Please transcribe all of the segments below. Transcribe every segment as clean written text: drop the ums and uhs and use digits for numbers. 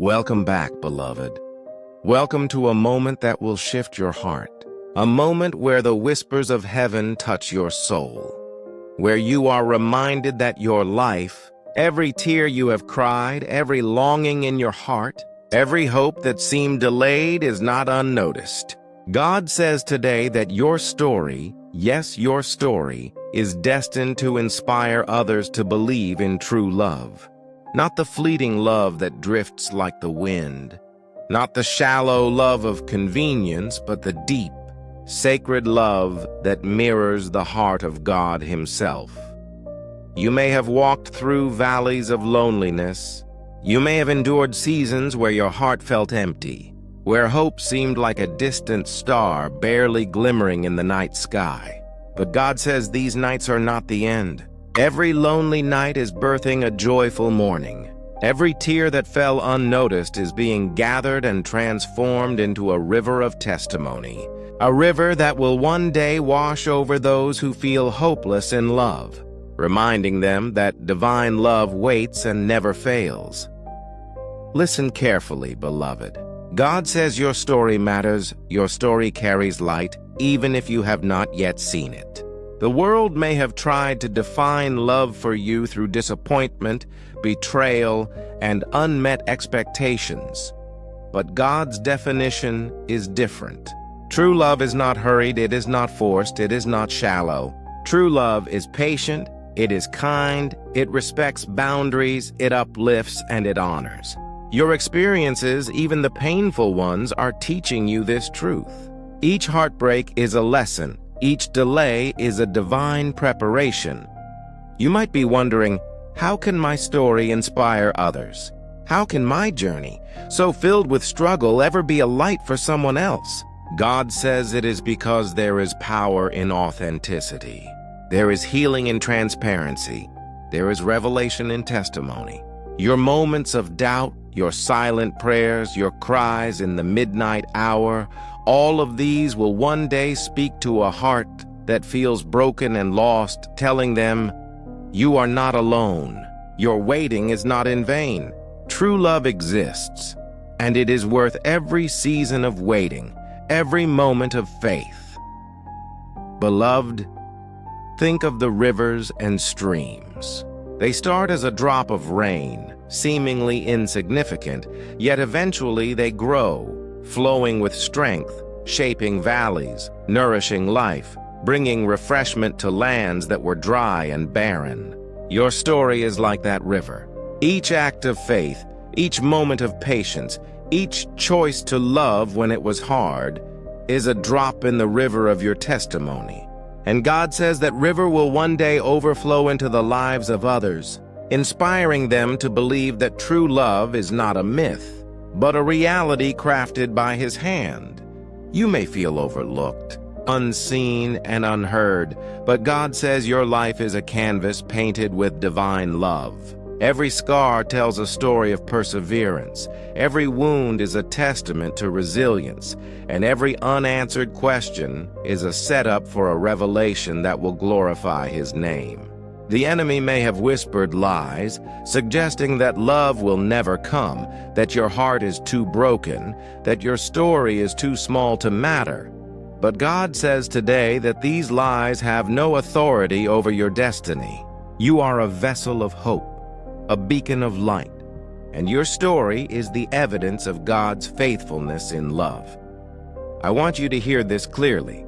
Welcome back, beloved. Welcome to a moment that will shift your heart. A moment where the whispers of heaven touch your soul. Where you are reminded that your life, every tear you have cried, every longing in your heart, every hope that seemed delayed is not unnoticed. God says today that your story, yes, your story, is destined to inspire others to believe in true love. Not the fleeting love that drifts like the wind. Not the shallow love of convenience, but the deep, sacred love that mirrors the heart of God Himself. You may have walked through valleys of loneliness. You may have endured seasons where your heart felt empty, where hope seemed like a distant star barely glimmering in the night sky. But God says these nights are not the end. Every lonely night is birthing a joyful morning. Every tear that fell unnoticed is being gathered and transformed into a river of testimony. A river that will one day wash over those who feel hopeless in love, reminding them that divine love waits and never fails. Listen carefully, beloved. God says your story matters, your story carries light, even if you have not yet seen it. The world may have tried to define love for you through disappointment, betrayal, and unmet expectations. But God's definition is different. True love is not hurried, it is not forced, it is not shallow. True love is patient, it is kind, it respects boundaries, it uplifts, and it honors. Your experiences, even the painful ones, are teaching you this truth. Each heartbreak is a lesson. Each delay is a divine preparation. You might be wondering, how can my story inspire others? How can my journey, so filled with struggle, ever be a light for someone else? God says it is because there is power in authenticity. There is healing in transparency. There is revelation in testimony. Your moments of doubt, your silent prayers, your cries in the midnight hour, all of these will one day speak to a heart that feels broken and lost, telling them, you are not alone. Your waiting is not in vain. True love exists, and it is worth every season of waiting, every moment of faith. Beloved, think of the rivers and streams. They start as a drop of rain, seemingly insignificant, yet eventually they grow, flowing with strength, shaping valleys, nourishing life, bringing refreshment to lands that were dry and barren. Your story is like that river. Each act of faith, each moment of patience, each choice to love when it was hard, is a drop in the river of your testimony. And God says that river will one day overflow into the lives of others, inspiring them to believe that true love is not a myth, but a reality crafted by His hand. You may feel overlooked, unseen, and unheard, but God says your life is a canvas painted with divine love. Every scar tells a story of perseverance. Every wound is a testament to resilience, and every unanswered question is a setup for a revelation that will glorify His name. The enemy may have whispered lies, suggesting that love will never come, that your heart is too broken, that your story is too small to matter. But God says today that these lies have no authority over your destiny. You are a vessel of hope, a beacon of light, and your story is the evidence of God's faithfulness in love. I want you to hear this clearly.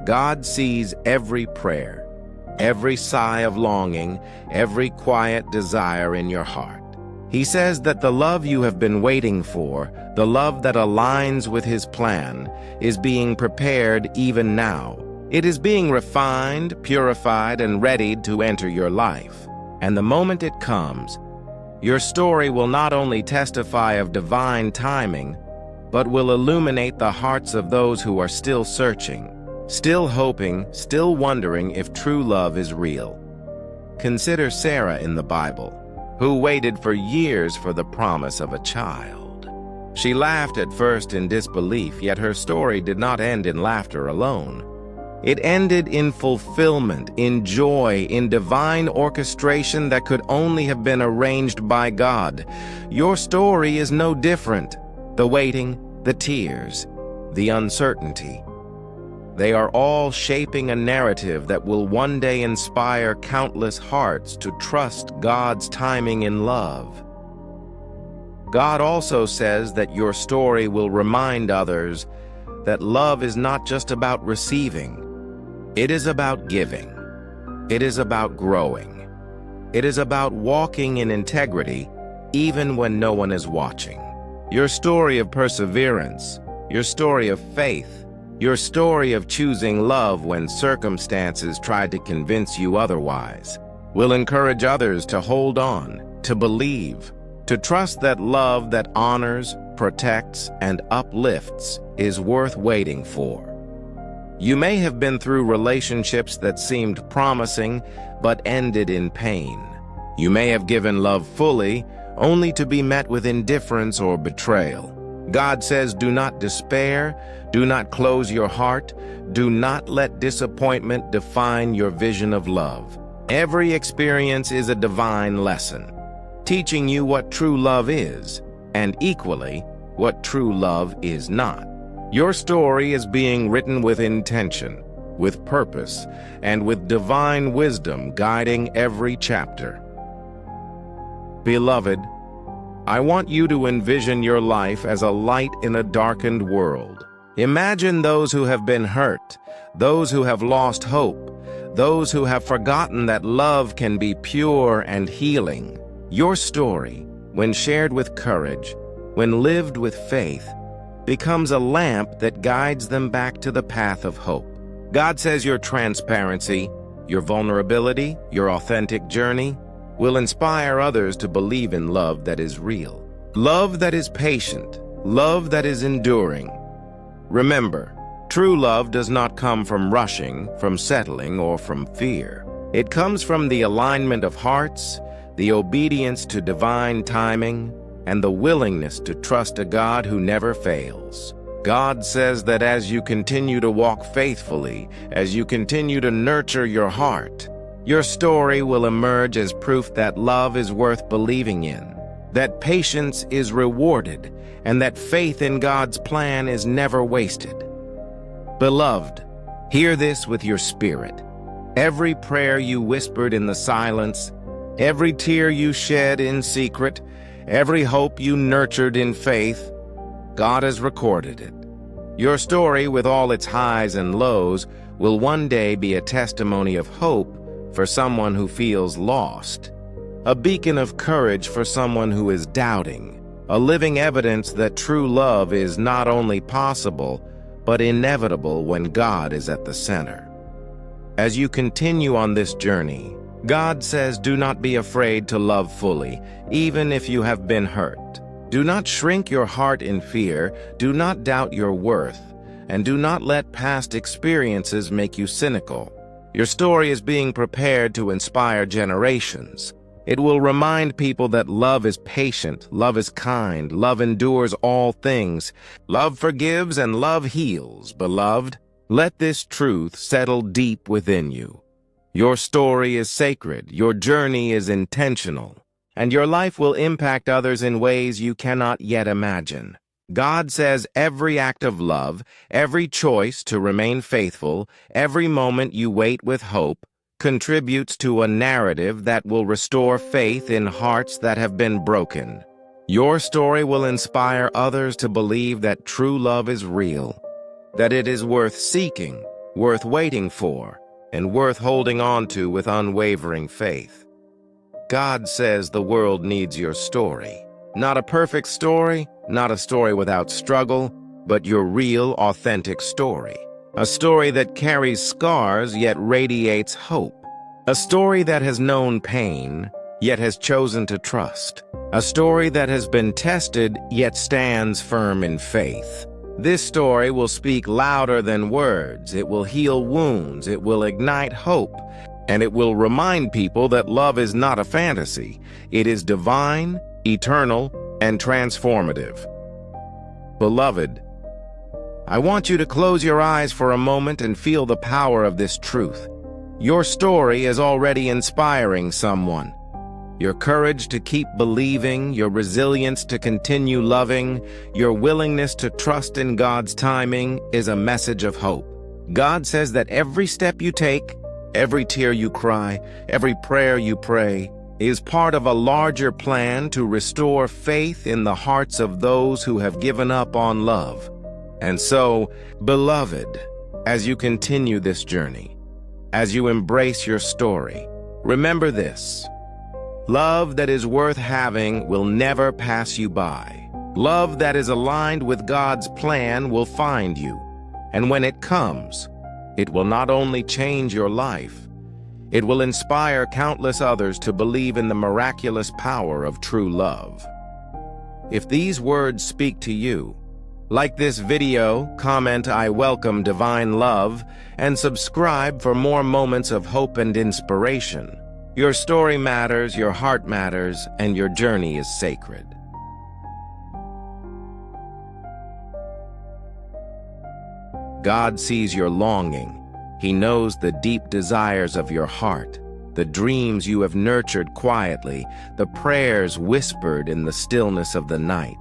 God sees every prayer, every sigh of longing, every quiet desire in your heart. He says that the love you have been waiting for, the love that aligns with His plan, is being prepared even now. It is being refined, purified, and readied to enter your life. And the moment it comes, your story will not only testify of divine timing, but will illuminate the hearts of those who are still searching, still hoping, still wondering if true love is real. Consider Sarah in the Bible, who waited for years for the promise of a child. She laughed at first in disbelief, yet her story did not end in laughter alone. It ended in fulfillment, in joy, in divine orchestration that could only have been arranged by God. Your story is no different. The waiting, the tears, the uncertainty. They are all shaping a narrative that will one day inspire countless hearts to trust God's timing in love. God also says that your story will remind others that love is not just about receiving. It is about giving. It is about growing. It is about walking in integrity, even when no one is watching. Your story of perseverance, your story of faith, your story of choosing love when circumstances try to convince you otherwise, will encourage others to hold on, to believe, to trust that love that honors, protects, and uplifts is worth waiting for. You may have been through relationships that seemed promising but ended in pain. You may have given love fully, only to be met with indifference or betrayal. God says, do not despair, do not close your heart, do not let disappointment define your vision of love. Every experience is a divine lesson, teaching you what true love is, and equally, what true love is not. Your story is being written with intention, with purpose, and with divine wisdom guiding every chapter. Beloved, I want you to envision your life as a light in a darkened world. Imagine those who have been hurt, those who have lost hope, those who have forgotten that love can be pure and healing. Your story, when shared with courage, when lived with faith, becomes a lamp that guides them back to the path of hope. God says your transparency, your vulnerability, your authentic journey will inspire others to believe in love that is real, love that is patient, love that is enduring. Remember, true love does not come from rushing, from settling, or from fear. It comes from the alignment of hearts, the obedience to divine timing, and the willingness to trust a God who never fails. God says that as you continue to walk faithfully, as you continue to nurture your heart, your story will emerge as proof that love is worth believing in, that patience is rewarded, and that faith in God's plan is never wasted. Beloved, hear this with your spirit. Every prayer you whispered in the silence, every tear you shed in secret, every hope you nurtured in faith, God has recorded it. Your story, with all its highs and lows, will one day be a testimony of hope for someone who feels lost, a beacon of courage for someone who is doubting, a living evidence that true love is not only possible, but inevitable when God is at the center. As you continue on this journey, God says, do not be afraid to love fully, even if you have been hurt. Do not shrink your heart in fear, do not doubt your worth, and do not let past experiences make you cynical. Your story is being prepared to inspire generations. It will remind people that love is patient, love is kind, love endures all things, love forgives, and love heals. Beloved, let this truth settle deep within you. Your story is sacred, your journey is intentional, and your life will impact others in ways you cannot yet imagine. God says every act of love, every choice to remain faithful, every moment you wait with hope, contributes to a narrative that will restore faith in hearts that have been broken. Your story will inspire others to believe that true love is real, that it is worth seeking, worth waiting for, and worth holding on to with unwavering faith. God says the world needs your story. Not a perfect story, not a story without struggle, but your real, authentic story. A story that carries scars yet radiates hope. A story that has known pain, yet has chosen to trust. A story that has been tested, yet stands firm in faith. This story will speak louder than words. It will heal wounds. It will ignite hope. And it will remind people that love is not a fantasy. It is divine, eternal, and transformative. Beloved, I want you to close your eyes for a moment and feel the power of this truth. Your story is already inspiring someone. Your courage to keep believing, your resilience to continue loving, your willingness to trust in God's timing is a message of hope. God says that every step you take, every tear you cry, every prayer you pray, is part of a larger plan to restore faith in the hearts of those who have given up on love. And so, beloved, as you continue this journey, as you embrace your story, remember this: love that is worth having will never pass you by. Love that is aligned with God's plan will find you. And when it comes, it will not only change your life, it will inspire countless others to believe in the miraculous power of true love. If these words speak to you, like this video, comment "I welcome divine love," and subscribe for more moments of hope and inspiration. Your story matters, your heart matters, and your journey is sacred. God sees your longing. He knows the deep desires of your heart, the dreams you have nurtured quietly, the prayers whispered in the stillness of the night.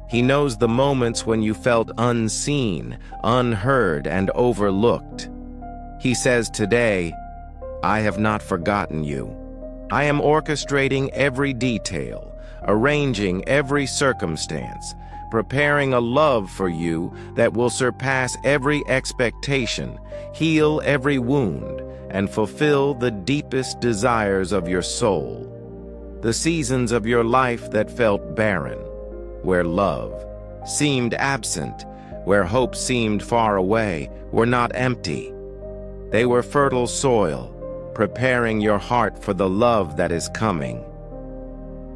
He knows the moments when you felt unseen, unheard, and overlooked. He says today, "I have not forgotten you. I am orchestrating every detail, arranging every circumstance, preparing a love for you that will surpass every expectation, heal every wound, and fulfill the deepest desires of your soul." The seasons of your life that felt barren, where love seemed absent, where hope seemed far away, were not empty. They were fertile soil, preparing your heart for the love that is coming.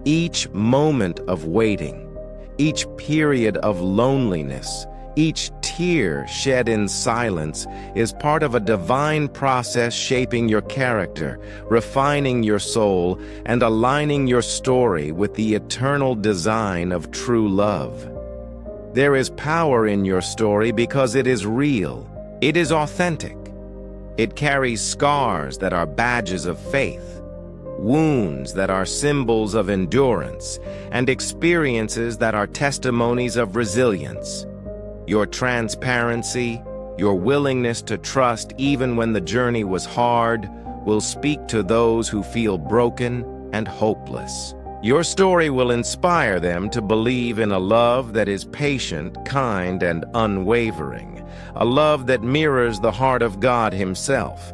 Each moment of waiting, each period of loneliness, each tear shed in silence is part of a divine process shaping your character, refining your soul, and aligning your story with the eternal design of true love. There is power in your story because it is real. It is authentic. It carries scars that are badges of faith, wounds that are symbols of endurance, and experiences that are testimonies of resilience. Your transparency, your willingness to trust even when the journey was hard, will speak to those who feel broken and hopeless. Your story will inspire them to believe in a love that is patient, kind, and unwavering, a love that mirrors the heart of God Himself.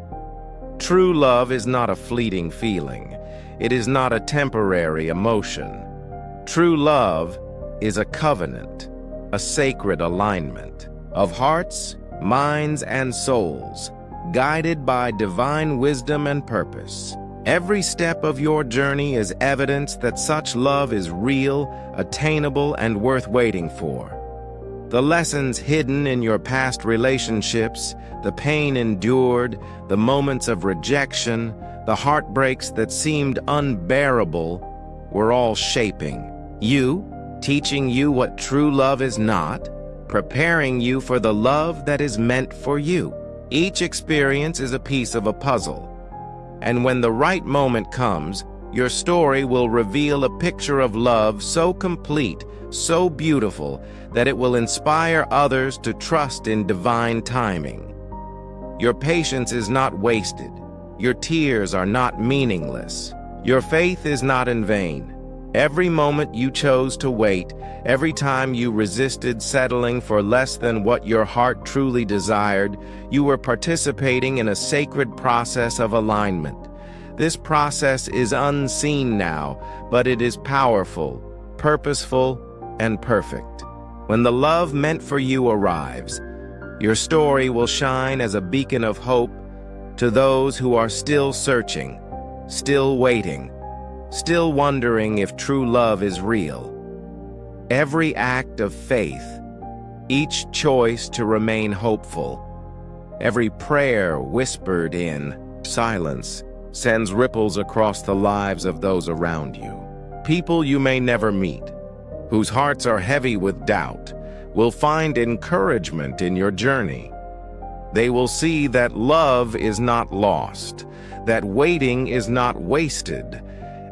True love is not a fleeting feeling. It is not a temporary emotion. True love is a covenant, a sacred alignment of hearts, minds, and souls, guided by divine wisdom and purpose. Every step of your journey is evidence that such love is real, attainable, and worth waiting for. The lessons hidden in your past relationships, the pain endured, the moments of rejection, the heartbreaks that seemed unbearable, were all shaping you, teaching you what true love is not, preparing you for the love that is meant for you. Each experience is a piece of a puzzle, and when the right moment comes, your story will reveal a picture of love so complete, so beautiful, that it will inspire others to trust in divine timing. Your patience is not wasted. Your tears are not meaningless. Your faith is not in vain. Every moment you chose to wait, every time you resisted settling for less than what your heart truly desired, you were participating in a sacred process of alignment. This process is unseen now, but it is powerful, purposeful, and perfect. When the love meant for you arrives, your story will shine as a beacon of hope to those who are still searching, still waiting, still wondering if true love is real. Every act of faith, each choice to remain hopeful, every prayer whispered in silence sends ripples across the lives of those around you. People you may never meet, whose hearts are heavy with doubt, will find encouragement in your journey. They will see that love is not lost, that waiting is not wasted,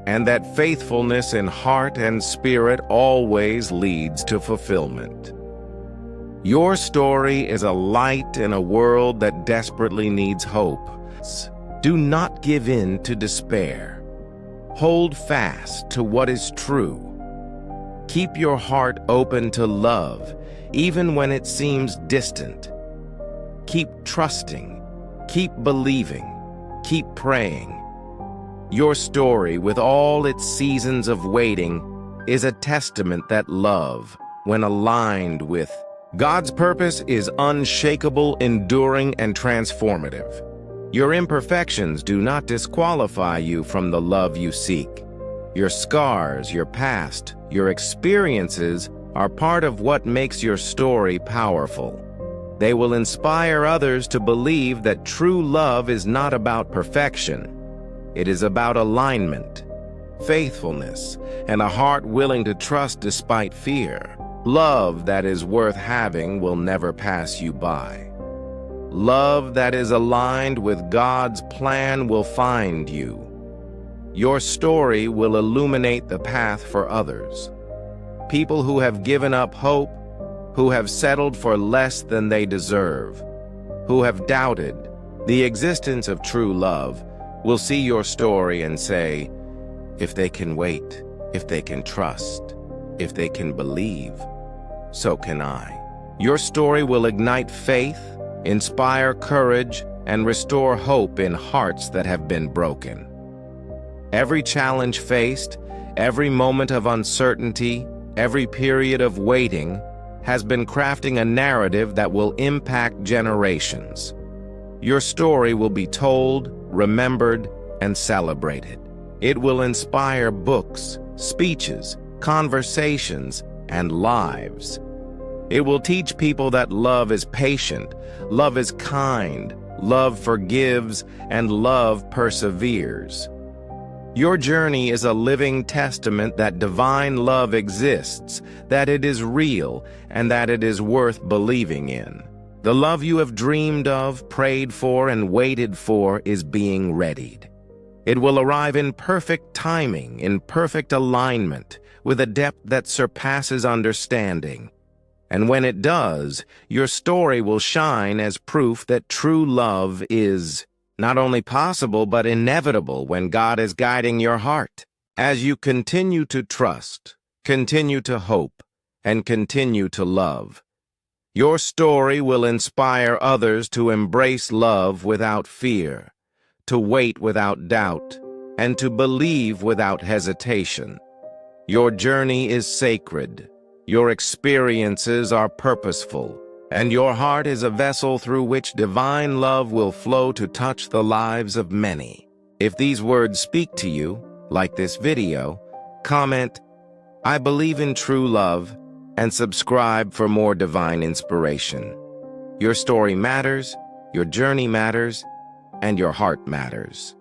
and that faithfulness in heart and spirit always leads to fulfillment. Your story is a light in a world that desperately needs hope. Do not give in to despair. Hold fast to what is true. Keep your heart open to love, even when it seems distant. Keep trusting, keep believing, keep praying. Your story, with all its seasons of waiting, is a testament that love, when aligned with God's purpose, is unshakable, enduring, and transformative. Your imperfections do not disqualify you from the love you seek. Your scars, your past, your experiences are part of what makes your story powerful. They will inspire others to believe that true love is not about perfection. It is about alignment, faithfulness, and a heart willing to trust despite fear. Love that is worth having will never pass you by. Love that is aligned with God's plan will find you. Your story will illuminate the path for others. People who have given up hope, who have settled for less than they deserve, who have doubted the existence of true love, will see your story and say, if they can wait, if they can trust, if they can believe, so can I. Your story will ignite faith, inspire courage, and restore hope in hearts that have been broken. Every challenge faced, every moment of uncertainty, every period of waiting has been crafting a narrative that will impact generations. Your story will be told, remembered, and celebrated. It will inspire books, speeches, conversations, and lives. It will teach people that love is patient, love is kind, love forgives, and love perseveres. Your journey is a living testament that divine love exists, that it is real, and that it is worth believing in. The love you have dreamed of, prayed for, and waited for is being readied. It will arrive in perfect timing, in perfect alignment, with a depth that surpasses understanding. And when it does, your story will shine as proof that true love is not only possible but inevitable when God is guiding your heart. As you continue to trust, continue to hope, and continue to love, your story will inspire others to embrace love without fear, to wait without doubt, and to believe without hesitation. Your journey is sacred, your experiences are purposeful, and your heart is a vessel through which divine love will flow to touch the lives of many. If these words speak to you, like this video, comment, "I believe in true love," and subscribe for more divine inspiration. Your story matters, your journey matters, and your heart matters.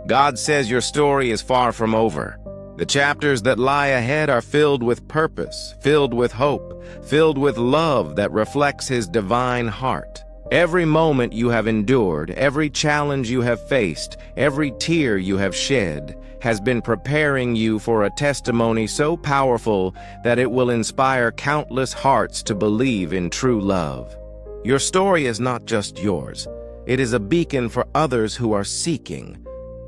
God says your story is far from over. The chapters that lie ahead are filled with purpose, filled with hope, filled with love that reflects His divine heart. Every moment you have endured, every challenge you have faced, every tear you have shed, has been preparing you for a testimony so powerful that it will inspire countless hearts to believe in true love. Your story is not just yours. It is a beacon for others who are seeking,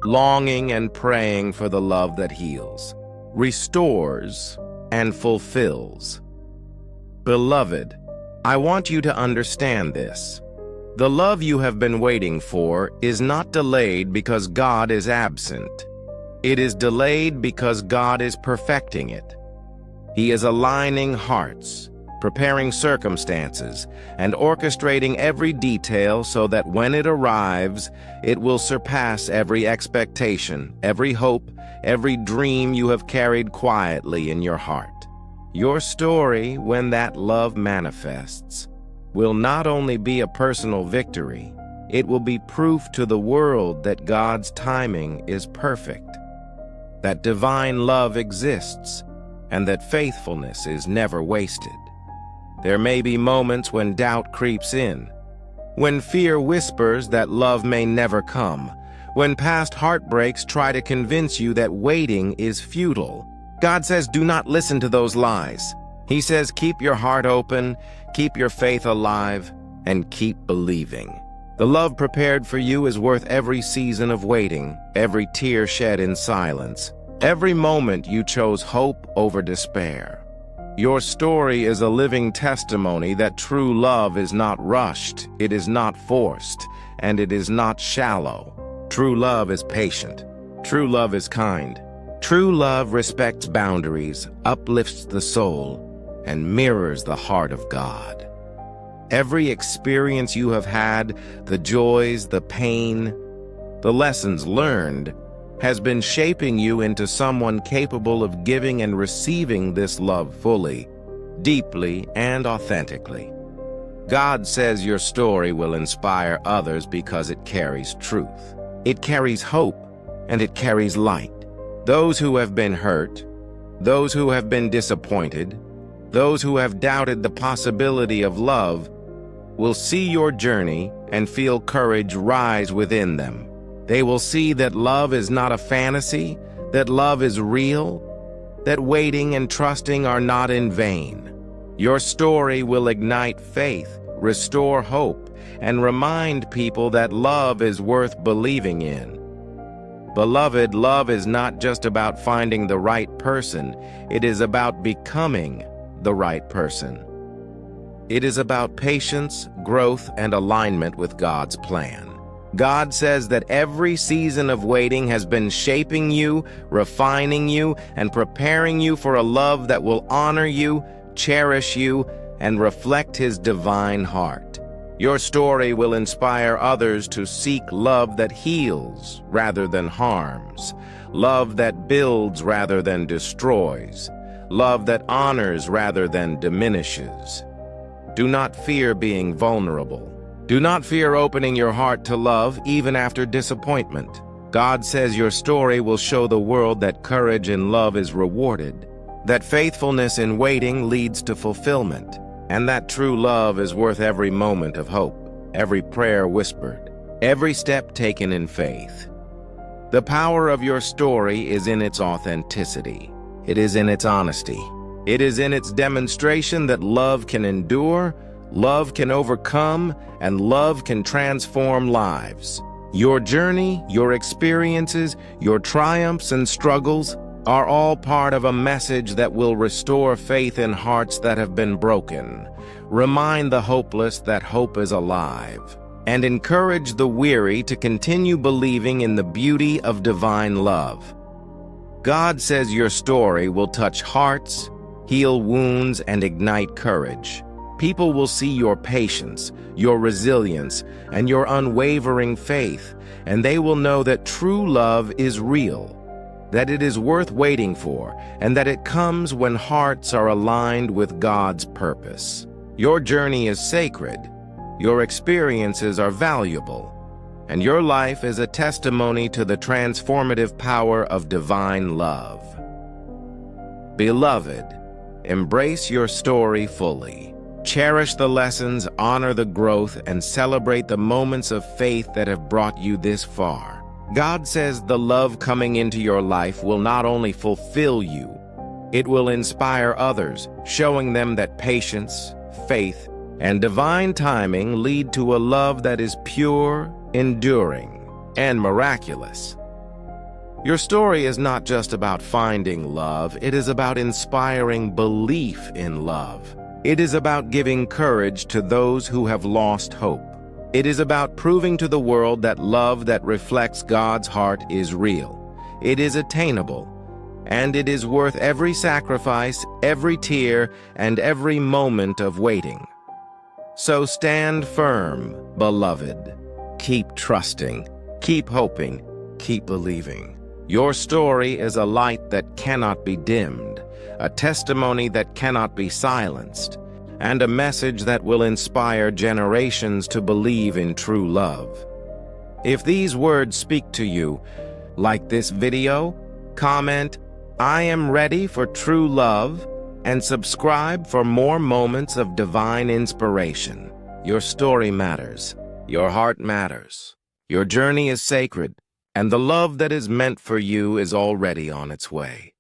longing and praying for the love that heals, restores, and fulfills. Beloved, I want you to understand this. The love you have been waiting for is not delayed because God is absent. It is delayed because God is perfecting it. He is aligning hearts, preparing circumstances, and orchestrating every detail so that when it arrives, it will surpass every expectation, every hope, every dream you have carried quietly in your heart. Your story, when that love manifests, will not only be a personal victory, it will be proof to the world that God's timing is perfect, that divine love exists, and that faithfulness is never wasted. There may be moments when doubt creeps in, when fear whispers that love may never come, when past heartbreaks try to convince you that waiting is futile. God says, do not listen to those lies. He says, keep your heart open, keep your faith alive, and keep believing. The love prepared for you is worth every season of waiting, every tear shed in silence, every moment you chose hope over despair. Your story is a living testimony that true love is not rushed, it is not forced, and it is not shallow. True love is patient. True love is kind. True love respects boundaries, uplifts the soul, and mirrors the heart of God. Every experience you have had, the joys, the pain, the lessons learned, has been shaping you into someone capable of giving and receiving this love fully, deeply, and authentically. God says your story will inspire others because it carries truth. It carries hope, and it carries light. Those who have been hurt, those who have been disappointed, those who have doubted the possibility of love, will see your journey and feel courage rise within them. They will see that love is not a fantasy, that love is real, that waiting and trusting are not in vain. Your story will ignite faith, restore hope, and remind people that love is worth believing in. Beloved, love is not just about finding the right person, it is about becoming the right person. It is about patience, growth, and alignment with God's plan. God says that every season of waiting has been shaping you, refining you, and preparing you for a love that will honor you, cherish you, and reflect His divine heart. Your story will inspire others to seek love that heals rather than harms, love that builds rather than destroys, love that honors rather than diminishes. Do not fear being vulnerable. Do not fear opening your heart to love even after disappointment. God says your story will show the world that courage in love is rewarded, that faithfulness in waiting leads to fulfillment, and that true love is worth every moment of hope, every prayer whispered, every step taken in faith. The power of your story is in its authenticity. It is in its honesty. It is in its demonstration that love can endure, love can overcome, and love can transform lives. Your journey, your experiences, your triumphs and struggles are all part of a message that will restore faith in hearts that have been broken, remind the hopeless that hope is alive, and encourage the weary to continue believing in the beauty of divine love. God says your story will touch hearts, heal wounds, and ignite courage. People will see your patience, your resilience, and your unwavering faith, and they will know that true love is real, that it is worth waiting for, and that it comes when hearts are aligned with God's purpose. Your journey is sacred, your experiences are valuable, and your life is a testimony to the transformative power of divine love. Beloved, embrace your story fully. Cherish the lessons, honor the growth, and celebrate the moments of faith that have brought you this far. God says the love coming into your life will not only fulfill you, it will inspire others, showing them that patience, faith, and divine timing lead to a love that is pure, enduring, and miraculous. Your story is not just about finding love, it is about inspiring belief in love. It is about giving courage to those who have lost hope. It is about proving to the world that love that reflects God's heart is real. It is attainable, and it is worth every sacrifice, every tear, and every moment of waiting. So stand firm, beloved. Keep trusting, keep hoping, keep believing. Your story is a light that cannot be dimmed, a testimony that cannot be silenced, and a message that will inspire generations to believe in true love. If these words speak to you, like this video, comment, "I am ready for true love," and subscribe for more moments of divine inspiration. Your story matters. Your heart matters. Your journey is sacred, and the love that is meant for you is already on its way.